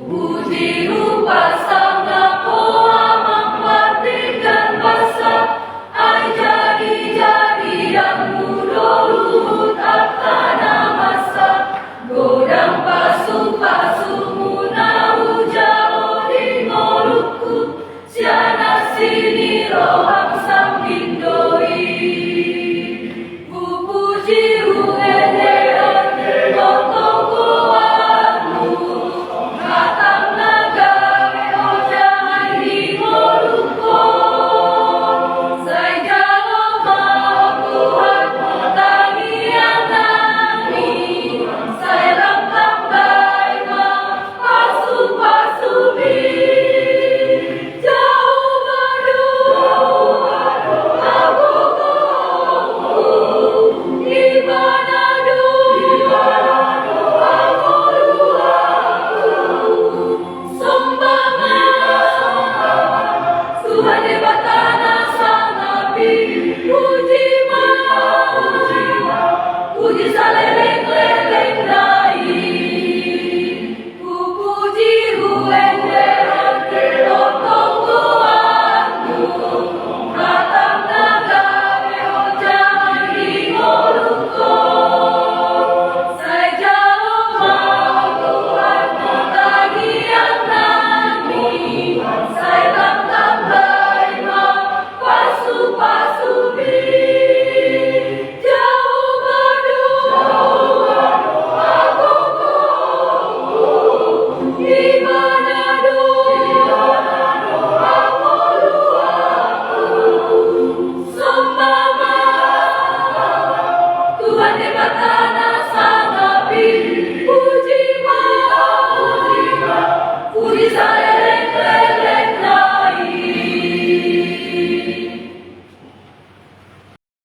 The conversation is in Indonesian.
Puji upasana poa memperhatikan basa ai jadi yang muda luhut akan masa godang pasu muna ujao di ngolukku siana sini roham sambindoi puji uene totong goanu katang nagare ojai di ngolukku sai jalo mau Tuhan tangian nani sai rantang bai ma pasu bi jauh madu agogo ibanadu agoluaku sombama Tuhan hebat